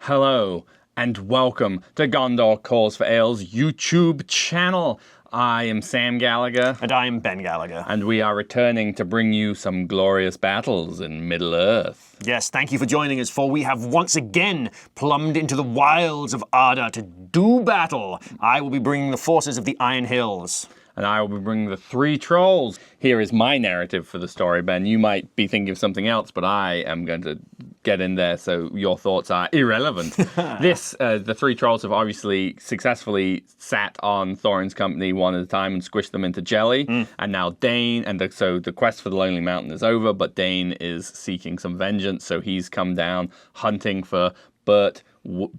Hello, and welcome to Gondor Calls for Ale's YouTube channel. I am Sam Gallagher. And I am Ben Gallagher. And we are returning to bring you some glorious battles in Middle-earth. Yes, thank you for joining us, for we have once again plumbed into the wilds of Arda to do battle. I will be bringing the forces of the Iron Hills. And I will be bringing the 3 trolls. Here is my narrative for the story, Ben. You might be thinking of something else, but I am going to get in there so your thoughts are irrelevant. The 3 trolls have obviously successfully sat on Thorin's company one at a time and squished them into jelly. And now Dain, so the quest for the Lonely Mountain is over, but Dain is seeking some vengeance, so he's come down hunting for Bert,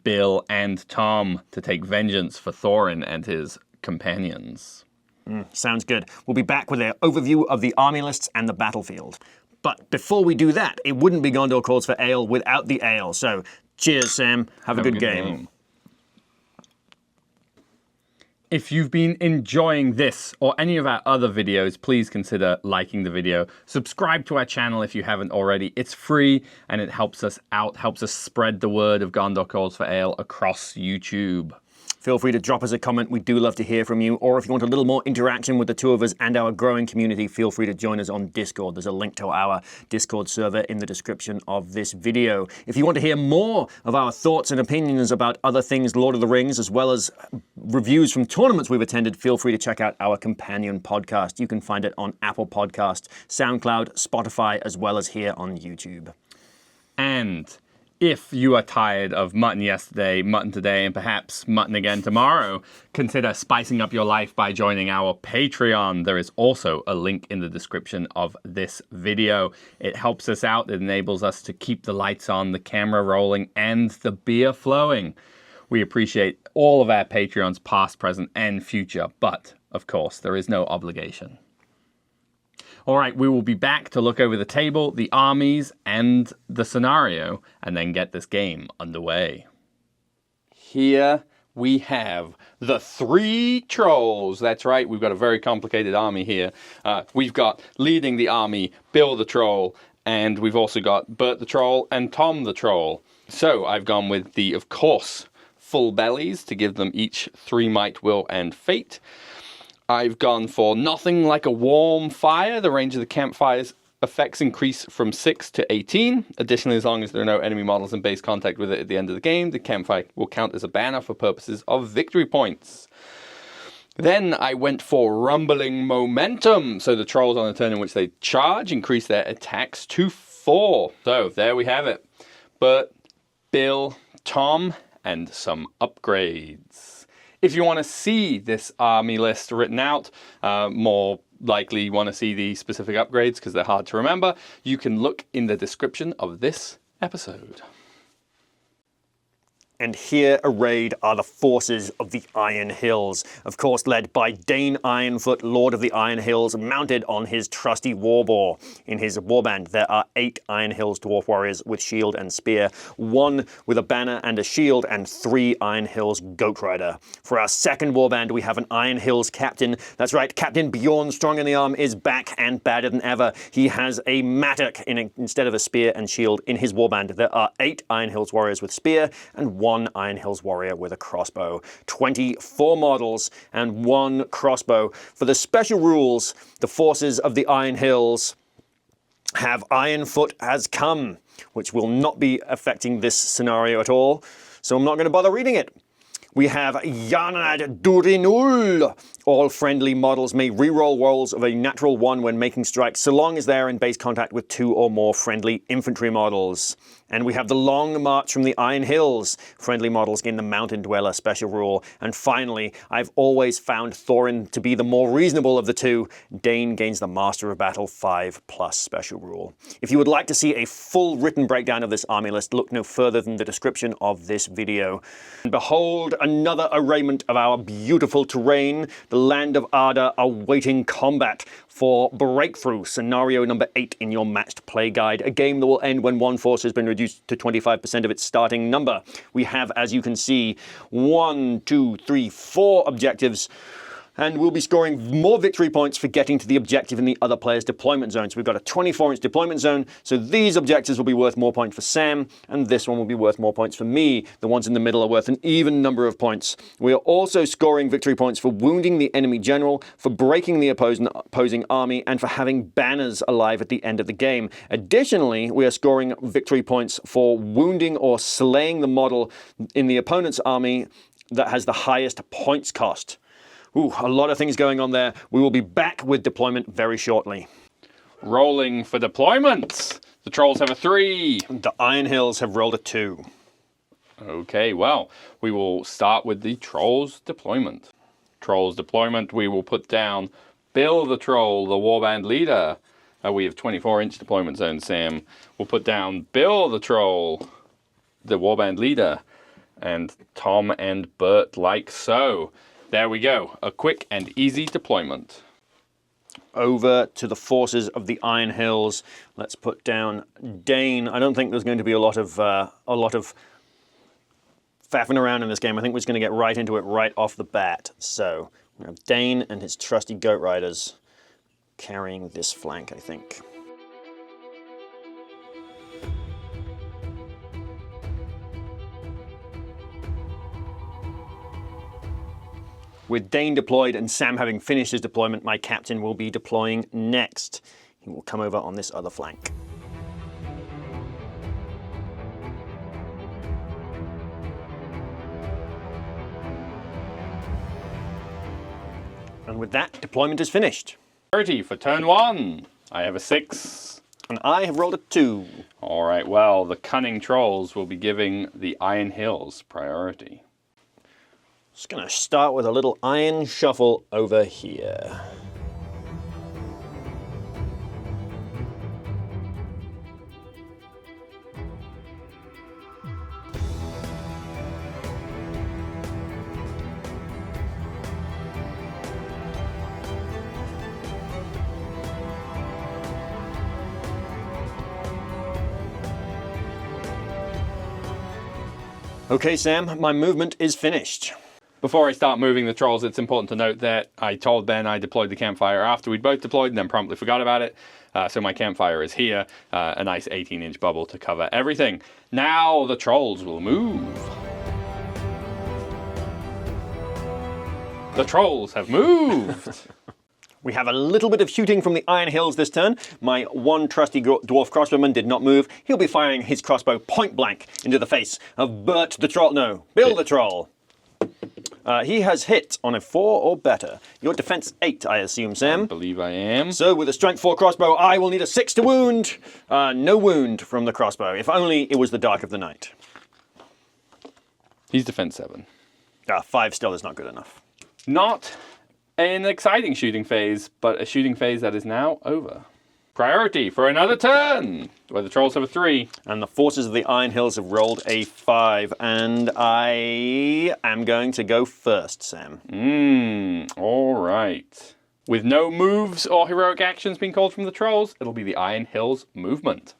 Bill, and Tom to take vengeance for Thorin and his companions. Sounds good. We'll be back with an overview of the army lists and the battlefield. But before we do that, it wouldn't be Gondor Calls for Ale without the ale. So cheers, Sam. Have a good game. If you've been enjoying this or any of our other videos, please consider liking the video. Subscribe to our channel if you haven't already. It's free and it helps us out, helps us spread the word of Gondor Calls for Ale across YouTube. Feel free to drop us a comment. We do love to hear from you. Or if you want a little more interaction with the two of us and our growing community, feel free to join us on Discord. There's a link to our Discord server in the description of this video. If you want to hear more of our thoughts and opinions about other things Lord of the Rings, as well as reviews from tournaments we've attended, feel free to check out our companion podcast. You can find it on Apple Podcasts, SoundCloud, Spotify, as well as here on YouTube. And if you are tired of mutton yesterday, mutton today, and perhaps mutton again tomorrow, consider spicing up your life by joining our Patreon. There is also a link in the description of this video. It helps us out. It enables us to keep the lights on, the camera rolling, and the beer flowing. We appreciate all of our Patreons, past, present, and future. But, of course, there is no obligation. All right, we will be back to look over the table, the armies, and the scenario, and then get this game underway. Here we have the 3 trolls. That's right, we've got a very complicated army here. We've got leading the army, Bill the troll, and we've also got Bert the troll and Tom the troll. So I've gone with the, of course, full bellies to give them each 3 might, will, and fate. I've gone for nothing like a warm fire. The range of the campfire's effects increase from 6 to 18. Additionally, as long as there are no enemy models in base contact with it at the end of the game, the campfire will count as a banner for purposes of victory points. Then I went for rumbling momentum. So the trolls on a turn in which they charge increase their attacks to 4. So there we have it. Bert, Bill, Tom, and some upgrades. If you want to see this army list written out, more likely you want to see the specific upgrades because they're hard to remember, you can look in the description of this episode. And here arrayed are the forces of the Iron Hills, of course led by Dain Ironfoot, Lord of the Iron Hills, mounted on his trusty warboar. In his warband there are 8 Iron Hills dwarf warriors with shield and spear, 1 with a banner and a shield, and 3 Iron Hills goat rider. For our second warband we have an Iron Hills captain. That's right, Captain Bjorn Strong in the Arm is back and badder than ever. He has a mattock instead of a spear and shield in his warband. There are 8 Iron Hills warriors with spear and 1 Iron Hills warrior with a crossbow. 24 models and 1 crossbow. For the special rules, the forces of the Iron Hills have Ironfoot has come, which will not be affecting this scenario at all, so I'm not going to bother reading it. We have Yanad Durinul. All friendly models may reroll rolls of a natural 1 when making strikes, so long as they are in base contact with 2 or more friendly infantry models. And we have the Long March from the Iron Hills. Friendly models gain the Mountain Dweller special rule. And finally, I've always found Thorin to be the more reasonable of the 2. Dain gains the Master of Battle 5+ special rule. If you would like to see a full written breakdown of this army list, look no further than the description of this video. And behold, another arrayment of our beautiful terrain, the land of Arda awaiting combat for Breakthrough, scenario number 8 in your matched play guide, a game that will end when one force has been reduced to 25% of its starting number. We have, as you can see, 1, 2, 3, 4 objectives. And we'll be scoring more victory points for getting to the objective in the other player's deployment zone. So we've got a 24-inch deployment zone. So these objectives will be worth more points for Sam, and this one will be worth more points for me. The ones in the middle are worth an even number of points. We are also scoring victory points for wounding the enemy general, for breaking the opposing army, and for having banners alive at the end of the game. Additionally, we are scoring victory points for wounding or slaying the model in the opponent's army that has the highest points cost. Ooh, a lot of things going on there. We will be back with deployment very shortly. Rolling for deployment. The trolls have a 3. The Iron Hills have rolled a 2. Okay, well, we will start with the trolls deployment. Trolls deployment, we will put down Bill the Troll, the warband leader. We have 24-inch deployment zone, Sam. We'll put down Bill the Troll, the warband leader, and Tom and Bert like so. There we go, a quick and easy deployment. Over to the forces of the Iron Hills. Let's put down Dain. I don't think there's going to be a lot of faffing around in this game. I think we're just going to get right into it right off the bat. So we have Dain and his trusty goat riders carrying this flank, I think. With Dain deployed and Sam having finished his deployment, my captain will be deploying next. He will come over on this other flank. And with that, deployment is finished. 30 for turn 1. I have a 6. And I have rolled a 2. All right, well, the cunning trolls will be giving the Iron Hills priority. Just going to start with a little iron shuffle over here. Okay, Sam, my movement is finished. Before I start moving the trolls, it's important to note that I told Ben I deployed the campfire after we'd both deployed and then promptly forgot about it. So my campfire is here, a nice 18-inch bubble to cover everything. Now the trolls will move. The trolls have moved. We have a little bit of shooting from the Iron Hills this turn. My one trusty dwarf crossbowman did not move. He'll be firing his crossbow point blank into the face of Bert the Troll. No, Bill the Troll. He has hit on a 4 or better. Your defense 8, I assume, Sam. I believe I am. So with a strength 4 crossbow, I will need a 6 to wound. No wound from the crossbow. If only it was the dark of the night. He's defense 7. 5 still is not good enough. Not an exciting shooting phase, but a shooting phase that is now over. Priority for another turn, where the trolls have a 3. And the forces of the Iron Hills have rolled a 5. And I am going to go first, Sam. All right. With no moves or heroic actions being called from the trolls, it'll be the Iron Hills movement.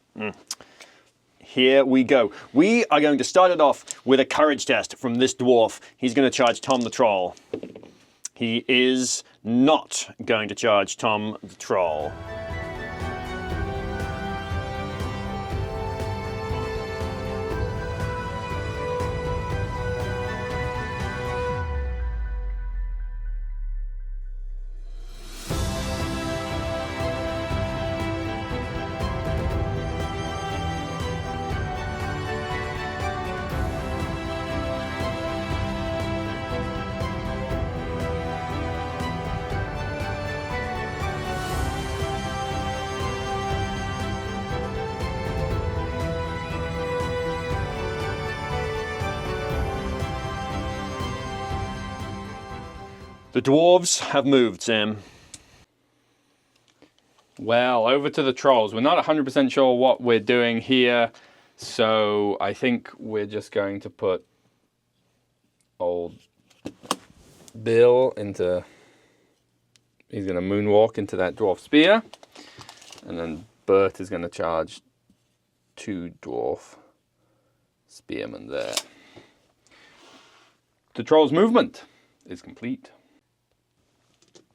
Here we go. We are going to start it off with a courage test from this dwarf. He's going to charge Tom the Troll. He is not going to charge Tom the Troll. The dwarves have moved, Sam. Well, over to the trolls. We're not 100% sure what we're doing here, so I think we're just going to put old Bill into... He's going to moonwalk into that dwarf spear, and then Bert is going to charge 2 dwarf spearmen there. The troll's movement is complete.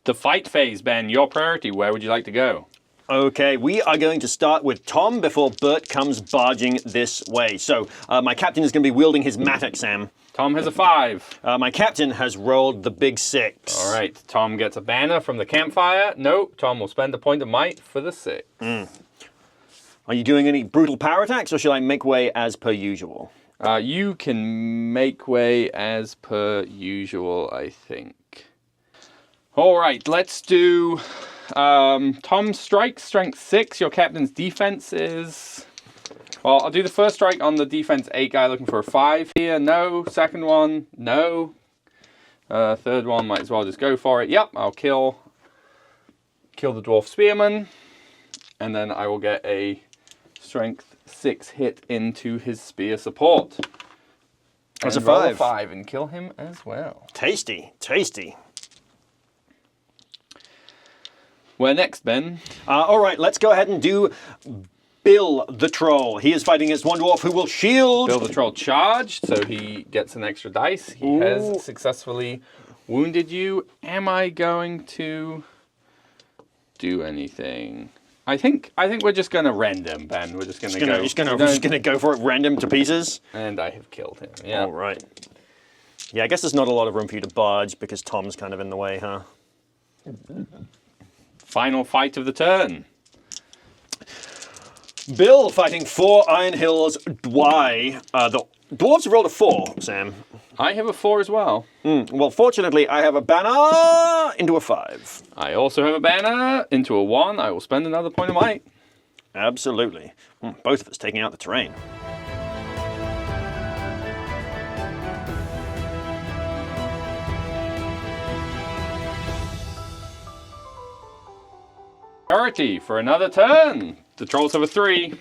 The fight phase, Ben. Your priority. Where would you like to go? Okay, we are going to start with Tom before Bert comes barging this way. So my captain is going to be wielding his mattock, Sam. Tom has a 5. My captain has rolled the big 6. All right. Tom gets a banner from the campfire. No, Tom will spend a point of might for the 6. Are you doing any brutal power attacks, or shall I make way as per usual? You can make way as per usual, I think. All right, let's do Tom's strike, strength 6. Your captain's defense is... Well, I'll do the first strike on the defense 8 guy looking for a 5 here. No. Second one, no. Third one, might as well just go for it. Yep, I'll kill the dwarf spearman. And then I will get a strength 6 hit into his spear support. That's a roll 5. 5 and kill him as well. Tasty, tasty. Where next, Ben? All right, let's go ahead and do Bill the Troll. He is fighting against one dwarf who will shield. Bill the Troll charged, so he gets an extra dice. He has successfully wounded you. Am I going to do anything? I think we're just going to rend him, Ben. We're just going to go. Just gonna go for it, rend him to pieces. And I have killed him. Yeah. All right. Yeah, I guess there's not a lot of room for you to barge because Tom's kind of in the way, huh? Final fight of the turn. Bill fighting 4 Iron Hills Dwy. The dwarves have rolled a 4, Sam. I have a 4 as well. Well, fortunately, I have a banner into a 5. I also have a banner into a 1. I will spend another point of might. Absolutely. Both of us taking out the terrain. Priority for another turn. The trolls have a 3.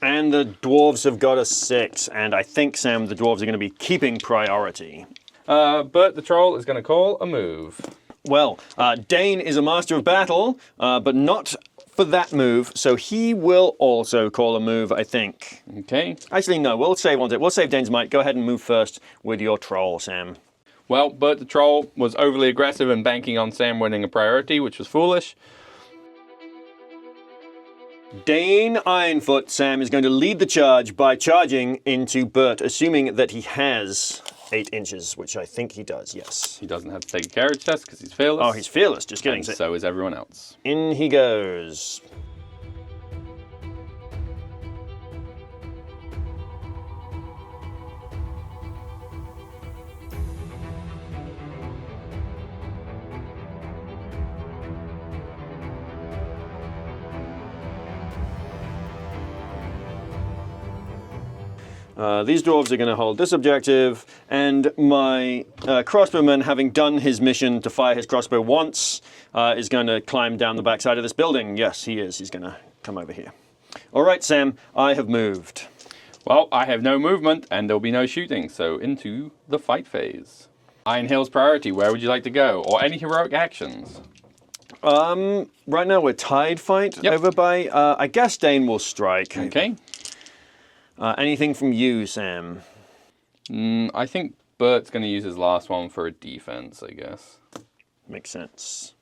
And the dwarves have got a 6. And I think, Sam, the dwarves are going to be keeping priority. Bert the troll is going to call a move. Well, Dain is a master of battle, but not for that move. So he will also call a move, I think. Okay. Actually, no, we'll save on it. We'll save Dain's might. Go ahead and move first with your troll, Sam. Well, Bert the troll was overly aggressive and banking on Sam winning a priority, which was foolish. Dain Ironfoot, Sam, is going to lead the charge by charging into Bert, assuming that he has 8 inches, which I think he does, yes. He doesn't have to take a carriage test because he's fearless. Oh, he's fearless, just kidding. And so is everyone else. In he goes. These dwarves are going to hold this objective, and my crossbowman, having done his mission to fire his crossbow once, is going to climb down the backside of this building. Yes, he is. He's going to come over here. All right, Sam, I have moved. Well, I have no movement, and there'll be no shooting, so into the fight phase. Iron Hill's priority, where would you like to go? Or any heroic actions? Right now we're tied fight over by, I guess Dain will strike. Okay. Anything from you, Sam? I think Bert's going to use his last one for a defense, I guess. Makes sense.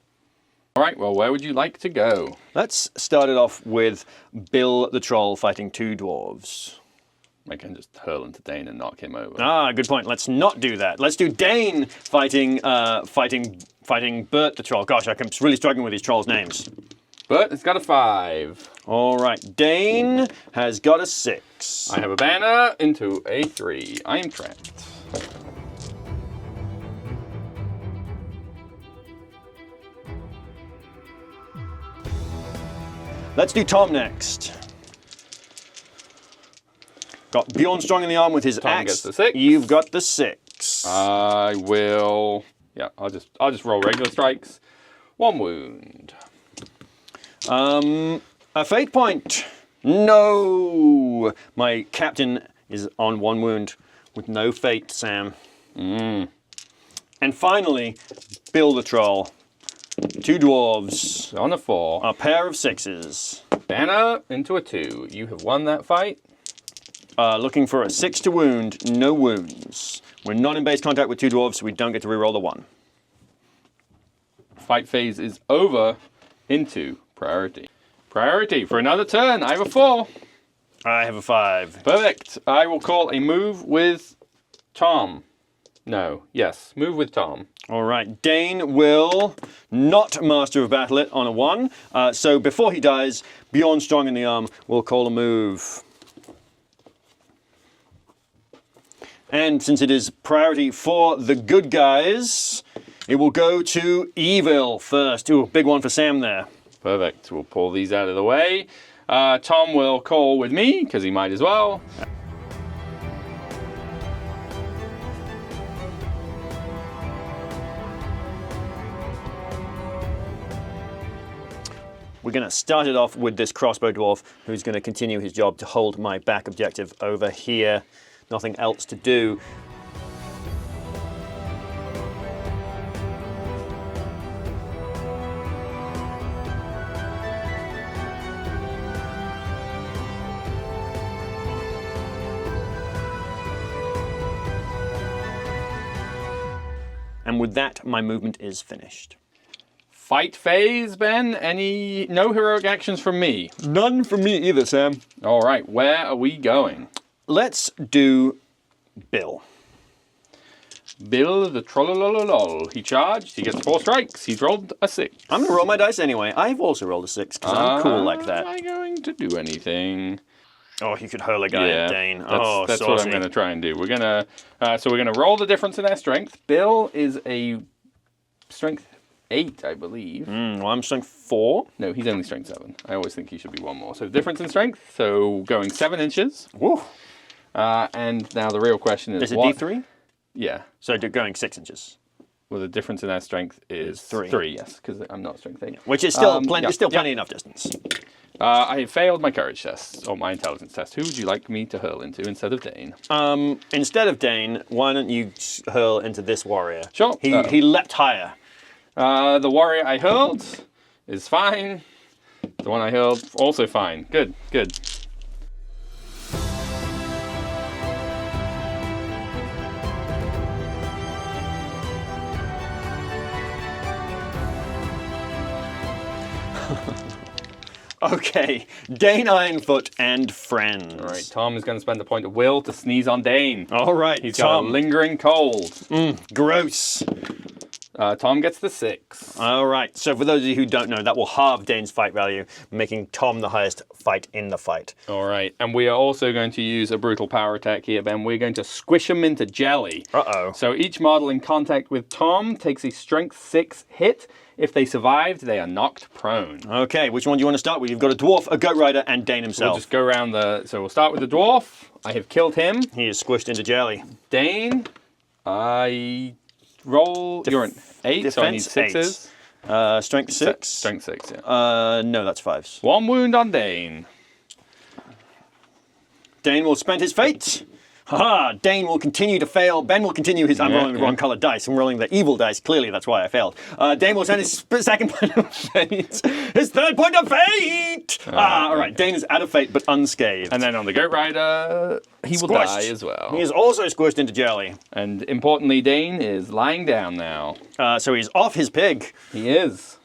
All right, well, where would you like to go? Let's start it off with Bill the Troll fighting 2 dwarves. I can just hurl into Dain and knock him over. Ah, good point. Let's not do that. Let's do Dain fighting Bert the Troll. Gosh, I'm really struggling with these trolls' names. Bert has got a 5. All right, Dain has got a 6. I have a banner into a 3. I am trapped. Let's do Tom next. Got Bjorn strong in the arm with his Tom axe. gets the 6. You've got the 6. I will. Yeah, I'll just roll regular strikes. 1 wound. A fate point. No. My captain is on 1 wound with no fate, Sam. And finally, Bill the Troll. 2 dwarves. On a 4. A pair of 6s. Banner into a 2. You have won that fight. Looking for a 6 to wound. No wounds. We're not in base contact with 2 dwarves, so we don't get to reroll the 1. Fight phase is over into priority. Priority for another turn. I have a 4. I have a 5. Perfect. I will call a move with Tom. No. Yes. Move with Tom. All right. Dain will not Master of Battle it on a 1. So before he dies, Bjorn Strong in the Arm will call a move. And since it is priority for the good guys, it will go to Evil first. Ooh, big one for Sam there. Perfect. We'll pull these out of the way. Tom will call with me, because he might as well. We're going to start it off with this crossbow dwarf, who's going to continue his job to hold my back objective over here. Nothing else to do. And with that, my movement is finished. Fight phase, Ben. No heroic actions from me? None from me either, Sam. All right, where are we going? Let's do Bill. Bill the trollololol. He charged, he gets 4 strikes, he's rolled a 6. I'm going to roll my dice anyway. I've also rolled a 6 because I'm cool like that. Am I going to do anything? Oh, you could hurl a guy at Dain. That's what I'm going to try and do. We're going to roll the difference in our strength. Bill is a strength 8, I believe. Well, I'm strength 4. No, he's only strength 7. I always think he should be 1 more. So difference in strength. So going 7 inches. Woo. And now the real question is, it D3? Yeah. So going 6 inches. Well, the difference in our strength is 3. 3, yes, because I'm not strength 8. Which is still plenty enough distance. I failed my courage test, or my intelligence test. Who would you like me to hurl into instead of Dain? Instead of Dain, why don't you hurl into this warrior? Sure. He leapt higher. The warrior I hurled is fine. The one I hurled, also fine. Good, good. Okay, Dain Ironfoot and friends. All right, Tom is going to spend a point of will to sneeze on Dain. All right, he's got a lingering cold. Gross. Tom gets the 6. All right, so for those of you who don't know, that will halve Dain's fight value, making Tom the highest fight in the fight. All right, and we are also going to use a brutal power attack here, Ben. We're going to squish him into jelly. Uh-oh. So each model in contact with Tom takes a strength 6 hit. If they survived, they are knocked prone. Okay, which one do you want to start with? You've got a dwarf, a goat rider, and Dain himself. We'll just go around so we'll start with the dwarf. I have killed him. He is squished into jelly. Dain, I roll. You're an 8, so I need 6s. Strength 6? Strength 6, yeah. No, that's 5s. 1 wound on Dain. Dain will spend his fate. Haha, Dain will continue to fail. Ben will continue his... I'm rolling the wrong coloured dice. I'm rolling the evil dice. Clearly, that's why I failed. Dain will spend his second point of fate. His third point of fate! All right. Dain is out of fate, but unscathed. And then on the goat rider, he will die as well. He is also squished into jelly. And importantly, Dain is lying down now. So he's off his pig. He is.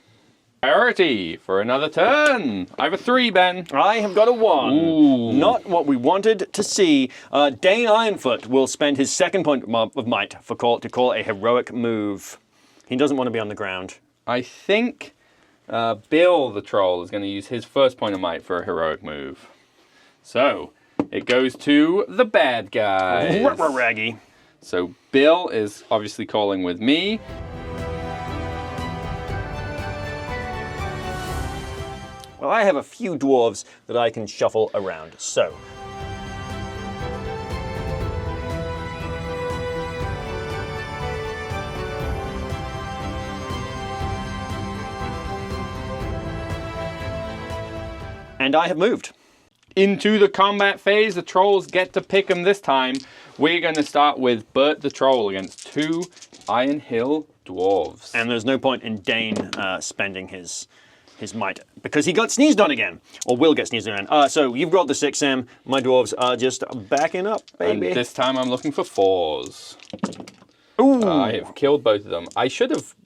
Priority for another turn. I have a 3, Ben. I have got a 1. Ooh. Not what we wanted to see. Dain Ironfoot will spend his second point of might to call a heroic move. He doesn't want to be on the ground. I think Bill the troll is going to use his first point of might for a heroic move. So it goes to the bad guys. Raggy. So Bill is obviously calling with me. Well, I have a few dwarves that I can shuffle around, so. And I have moved. Into the combat phase, the trolls get to pick them this time. We're going to start with Bert the troll against 2 Iron Hill dwarves. And there's no point in Dain spending his might, because he got sneezed on again, or will get sneezed on. So you've got the 6, Sam. My dwarves are just backing up, baby. And this time I'm looking for 4s. Ooh. I have killed both of them. I should have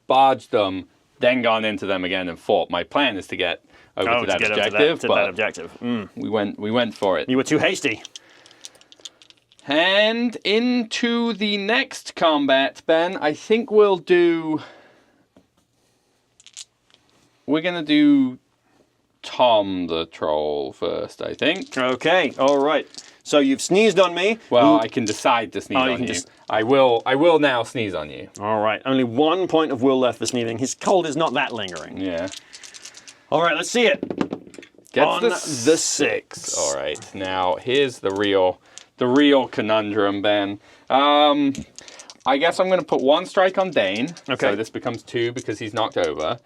barged them, then gone into them again and fought. My plan is to get over to that objective, but we went for it. You were too hasty. And into the next combat, Ben, I think we're going to do Tom the troll first, I think. Okay, all right. So you've sneezed on me. Well, I can decide to sneeze on you. I will now sneeze on you. All right, only 1 point of will left for sneezing. His cold is not that lingering. Yeah. All right, let's see it. Gets on the 6. All right, now here's the real conundrum, Ben. I guess I'm going to put 1 strike on Dain. Okay. So this becomes 2 because he's knocked over.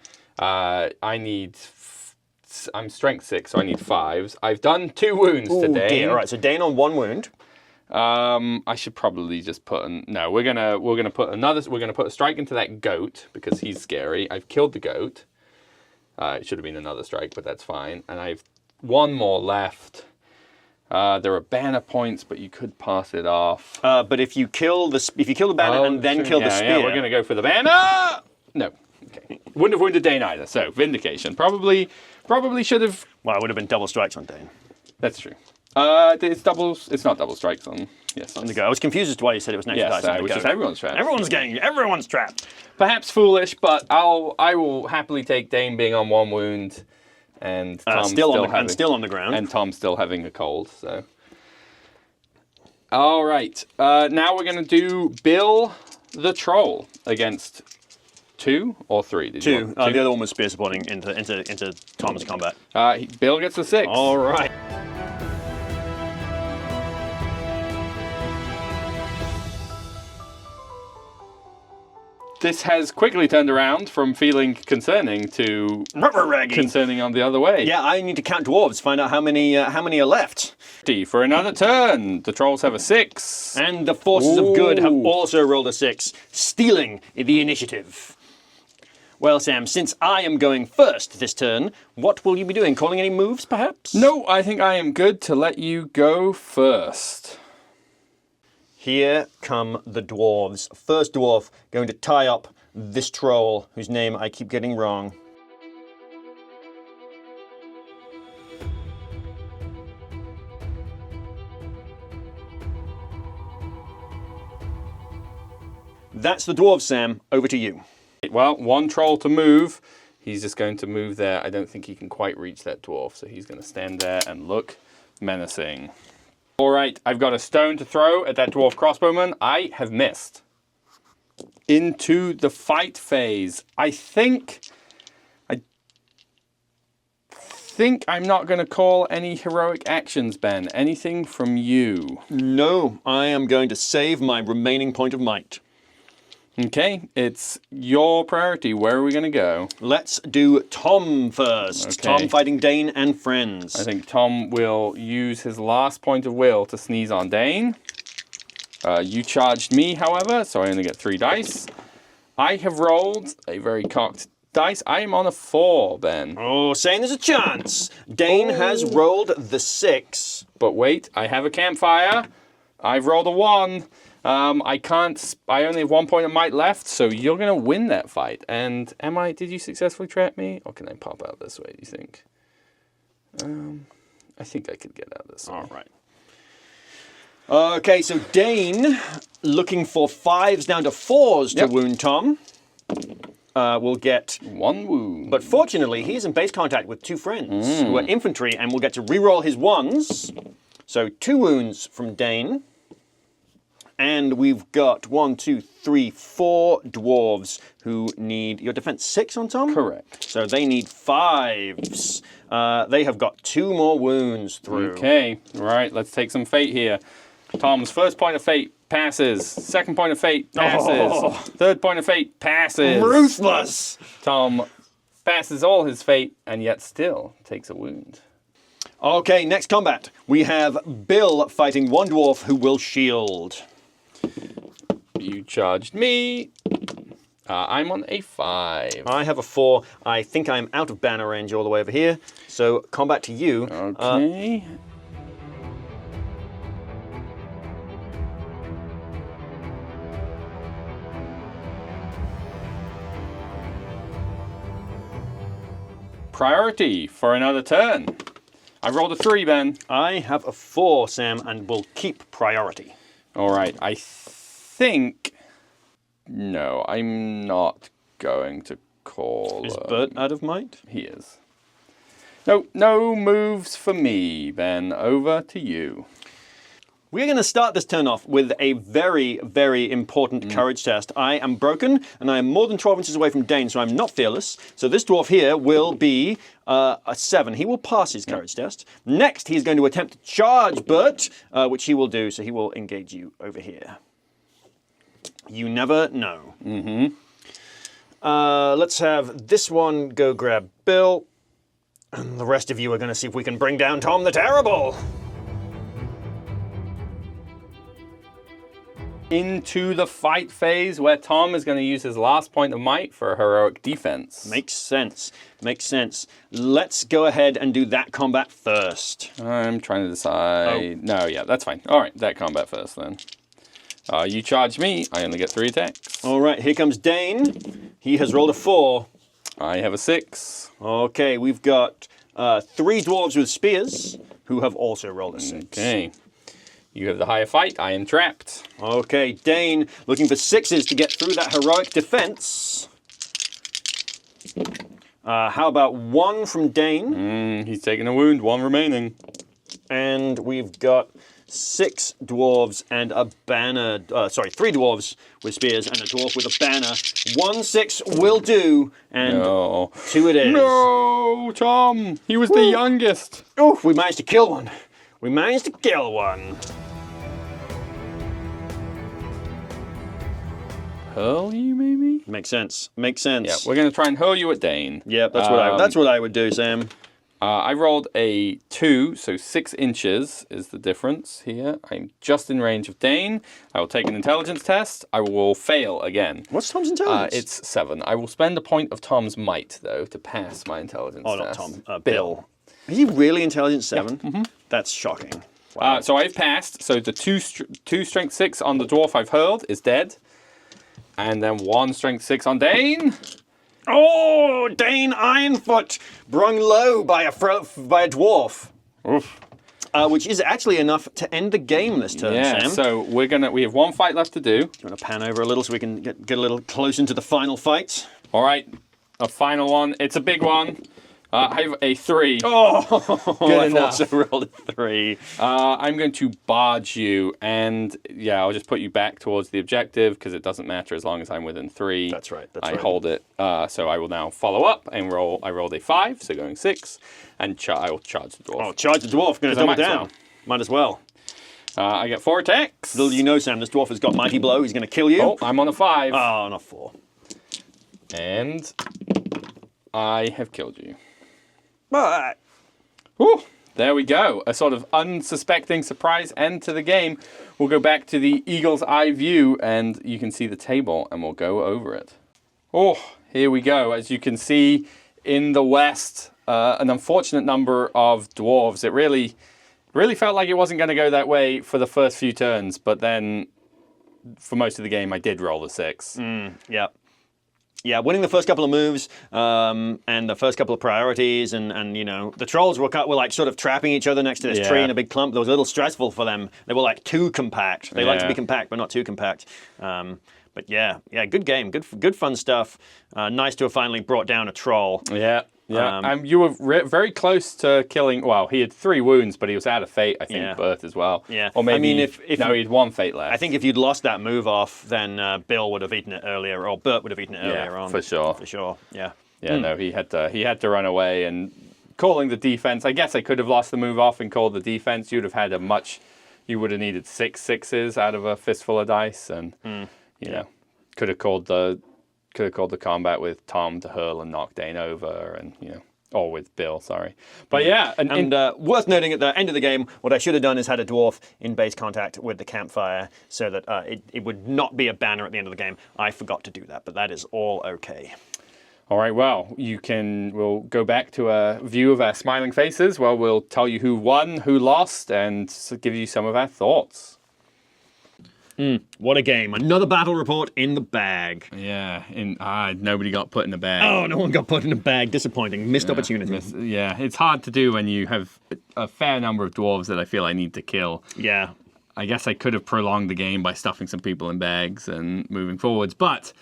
I'm strength 6, so I need 5s. I've done 2 wounds to Dain. Dear. All right, so Dain on 1 wound. I should probably just put no. We're gonna put a strike into that goat because he's scary. I've killed the goat. It should have been another strike, but that's fine. And I've 1 more left. There are banner points, but you could pass it off. But if you kill the banner and then kill the spear, yeah, we're gonna go for the banner. No, okay. Wouldn't have wounded Dain either. So vindication. Probably should have. Well, it would have been double strikes on Dain. That's true. It's not double strikes on. Yes, on the go. I was confused as to why you said it was next yes, dice. Which is everyone's trapped. Everyone's trapped. Perhaps foolish, but I will happily take Dain being on 1 wound, and Tom still on the ground, and Tom still having a cold. So, all right. Now we're going to do Bill the Troll against 2 or 3. Did 2. You want 2? The other one was spear supporting into Tom's combat. Bill gets the 6. All right. This has quickly turned around from feeling concerning to concerning on the other way. Yeah, I need to count dwarves, find out how many are left. For another turn, the trolls have a 6. And the forces of good have also rolled a 6, stealing the initiative. Well, Sam, since I am going first this turn, what will you be doing? Calling any moves, perhaps? No, I think I am good to let you go first. Here come the dwarves. First dwarf going to tie up this troll, whose name I keep getting wrong. That's the dwarves, Sam. Over to you. Well, 1 troll to move. He's just going to move there. I don't think he can quite reach that dwarf, so he's going to stand there and look menacing. All right, I've got a stone to throw at that dwarf crossbowman. I have missed. Into the fight phase. I think I'm not going to call any heroic actions, Ben. Anything from you? No, I am going to save my remaining point of might. Okay, it's your priority. Where are we going to go? Let's do Tom first. Okay. Tom fighting Dain and friends. I think Tom will use his last point of will to sneeze on Dain. You charged me, however, so I only get 3 dice. I have rolled a very cocked dice. I am on a 4, Ben. Oh, saying there's a chance. Dain has rolled the 6. But wait, I have a campfire. I've rolled a 1. I only have 1 point of might left, so you're going to win that fight. And did you successfully trap me? Or can I pop out this way, do you think? I think I could get out this way. All right. Okay, so Dain, looking for 5s down to 4s to wound Tom, will get 1 wound. But fortunately, he's in base contact with 2 friends who are infantry and will get to reroll his 1s. So 2 wounds from Dain. And we've got 1, 2, 3, 4 dwarves who need your defense 6 on Tom? Correct. So they need 5s. They have got 2 more wounds through. Okay, right, let's take some fate here. Tom's first point of fate passes. Second point of fate passes. Third point of fate passes. Ruthless! Tom passes all his fate and yet still takes a wound. Okay, next combat. We have Bill fighting 1 dwarf who will shield. You charged me. I'm on a 5. I have a 4. I think I'm out of banner range all the way over here. So combat to you. Okay. priority for another turn. I rolled a 3, Ben. I have a 4, Sam, and will keep priority. All right, I think... No, I'm not going to call... Is Bert out of might? He is. No, no moves for me, Ben. Over to you. We're going to start this turn off with a very, very important courage test. I am broken, and I am more than 12 inches away from Dain, so I'm not fearless. So this dwarf here will be a 7. He will pass his courage test. Next, he's going to attempt to charge Bert, which he will do, so he will engage you over here. You never know. Let's have this one go grab Bill. And the rest of you are going to see if we can bring down Tom the Terrible. Into the fight phase where Tom is going to use his last point of might for a heroic defense. Makes sense. Makes sense. Let's go ahead and do that combat first. I'm trying to decide. No, yeah, that's fine. All right, that combat first then. You charge me. I only get 3 attacks. All right, here comes Dain. He has rolled a 4. I have a 6. Okay, we've got 3 dwarves with spears who have also rolled a 6. Okay. You have the higher fight. I am trapped. Okay, Dain looking for 6s to get through that heroic defense. How about 1 from Dain? He's taking a wound. 1 remaining. And we've got 6 dwarves and a banner. 3 dwarves with spears and a dwarf with a banner. 1 6 will do, and No. 2 it is. No, Tom. He was the youngest. Oof, we managed to kill one. We managed to kill one. Hurl you, maybe? Makes sense. Makes sense. Yeah, we're going to try and hurl you at Dain. Yeah, that's what I would do, Sam. I rolled a 2, so 6 inches is the difference here. I'm just in range of Dain. I will take an intelligence test. I will fail again. What's Tom's intelligence? It's 7. I will spend a point of Tom's might, though, to pass my intelligence test. Not Tom. Bill. Is he really intelligence 7? Yeah. That's shocking. Wow. So I've passed. So the 2 strength 6 on the dwarf I've hurled is dead. And then 1 strength 6 on Dain. Oh, Dain Ironfoot, brung low by a dwarf. Oof. Which is actually enough to end the game this turn, Sam. So we have 1 fight left to do. Do you want to pan over a little so we can get a little close into the final fight? All right, a final one. It's a big one. I have a 3. Oh, Good enough. I also rolled a 3. I'm going to barge you, and yeah, I'll just put you back towards the objective because it doesn't matter as long as I'm within 3. That's right. I hold it. So I will now follow up and roll. I rolled a 5, so going 6, and I will charge the dwarf. Oh, charge the dwarf. Going to double down. Well. Might as well. I get 4 attacks. Little you know, Sam, this dwarf has got mighty blow. He's going to kill you. Oh, I'm on a 5. Oh, not 4. And I have killed you. But Whew, there we go. A sort of unsuspecting surprise end to the game. We'll go back to the eagle's eye view, and you can see the table, and we'll go over it. Oh, here we go. As you can see in the west, an unfortunate number of dwarves. It really felt like it wasn't going to go that way for the first few turns, but then for most of the game, I did roll a 6. yeah. Yeah, winning the first couple of moves and the first couple of priorities, and you know, the trolls were like sort of trapping each other next to this tree in a big clump. That was a little stressful for them. They were like too compact. They like to be compact, but not too compact. But yeah, good game, good fun stuff. Nice to have finally brought down a troll. Yeah. Yeah, you were very close to killing. Well, he had 3 wounds, but he was out of fate. I think Bert as well. Yeah, or maybe I mean, if he had 1 fate left. I think if you'd lost that move off, then Bill would have eaten it earlier, or Bert would have eaten it earlier on. For sure. For sure. Yeah. Yeah. No, he had to run away, and calling the defense. I guess I could have lost the move off and called the defense. You'd have had you would have needed 6 6s out of a fistful of dice, and you know, could have called the combat with Tom to hurl and knock Dain over, and you know. Or with Bill, sorry. But yeah. And worth noting at the end of the game, what I should have done is had a dwarf in base contact with the campfire so that it would not be a banner at the end of the game. I forgot to do that, but that is all okay. All right, well, we'll go back to a view of our smiling faces. Well, we'll tell you who won, who lost, and give you some of our thoughts. What a game. Another battle report in the bag. Yeah, nobody got put in a bag. Oh, no one got put in a bag. Disappointing. Missed opportunity. Yeah, it's hard to do when you have a fair number of dwarves that I feel I need to kill. Yeah. I guess I could have prolonged the game by stuffing some people in bags and moving forwards, but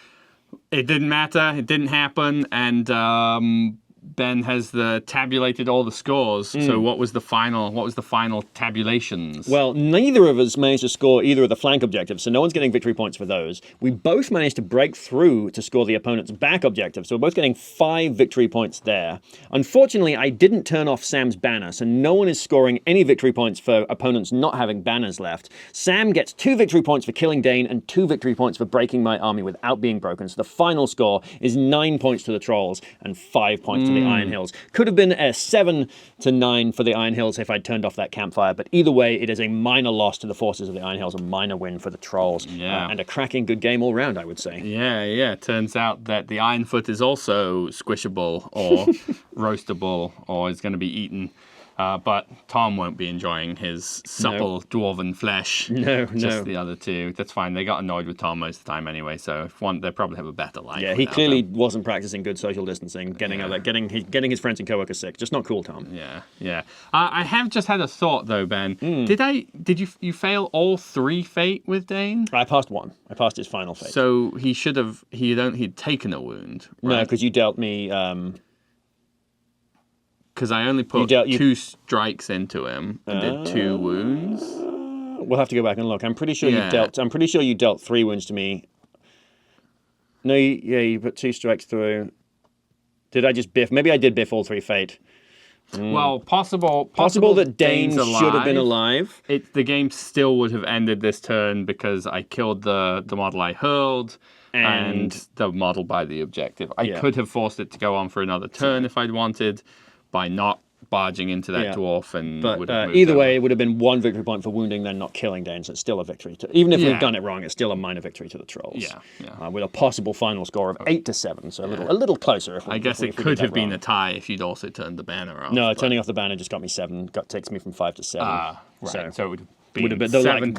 it didn't matter. It didn't happen, and Ben has tabulated all the scores. So what was the final tabulations? Well, neither of us managed to score either of the flank objectives, so no one's getting victory points for those. We both managed to break through to score the opponent's back objective, so we're both getting 5 victory points there. Unfortunately, I didn't turn off Sam's banner, so no one is scoring any victory points for opponents not having banners left. Sam gets 2 victory points for killing Dain and 2 victory points for breaking my army without being broken, so the final score is 9 points to the trolls and 5 points to the Iron Hills. Could have been a 7-9 for the Iron Hills if I'd turned off that campfire, but either way, it is a minor loss to the forces of the Iron Hills, a minor win for the trolls, and a cracking good game all round, I would say. Yeah. Turns out that the Ironfoot is also squishable or roastable or is going to be eaten. But Tom won't be enjoying his supple dwarven flesh. No. Just the other two. That's fine. They got annoyed with Tom most of the time anyway, so they'll probably have a better life. Yeah, he clearly wasn't practicing good social distancing, getting his friends and coworkers sick. Just not cool, Tom. Yeah. I have just had a thought though, Ben. Did you fail all 3 fate with Dain? I passed 1. I passed his final fate. So he'd taken a wound. Right? No, because you dealt me. Because I only put 2 strikes into him and did 2 wounds. We'll have to go back and look. I'm pretty sure you dealt 3 wounds to me. No, you put 2 strikes through. Did I just biff? Maybe I did biff all 3 fate. Well, possible that Dain should have been alive. The game still would have ended this turn because I killed the model I hurled and the model by the objective. I could have forced it to go on for another turn if I'd wanted, by not barging into that dwarf, and but either way, it would have been 1 victory point for wounding, then not killing Dain, so it's still a victory. Even if we've done it wrong, it's still a minor victory to the trolls. With a possible final score of 8-7, so a little closer. I guess it could have been a tie if you'd also turned the banner off. No, turning off the banner just got me 7. Takes me from 5 to 7. Right. So it would have been 7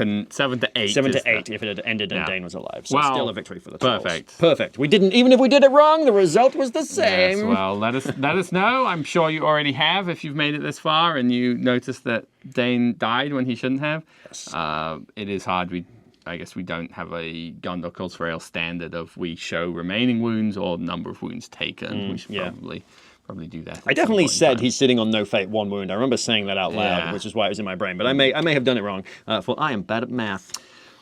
to 8. 7 to 8 if it had ended and Dain was alive. So still a victory for the trolls. Perfect. We didn't, even if we did it wrong, the result was the same. Yes, well, let us know. I'm sure you already have if you've made it this far and you noticed that Dain died when he shouldn't have. Yes. It is hard. I guess we don't have a Gondor Cults Rail standard of we show remaining wounds or number of wounds taken. We should probably do that. I definitely said he's sitting on no fate, 1 wound. I remember saying that out loud, which is why it was in my brain. But I may have done it wrong, for I am bad at math.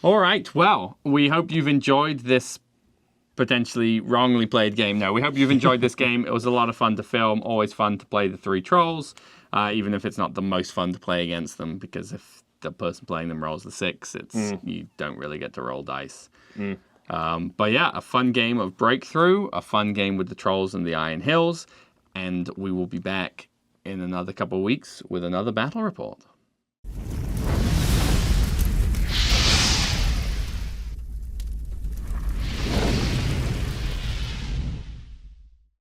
All right. Well, we hope you've enjoyed this potentially wrongly played game. No, we hope you've enjoyed this game. It was a lot of fun to film. Always fun to play the 3 trolls, even if it's not the most fun to play against them, because if the person playing them rolls the 6, you don't really get to roll dice. But yeah, a fun game of Breakthrough, a fun game with the trolls and the Iron Hills. And we will be back in another couple of weeks with another battle report.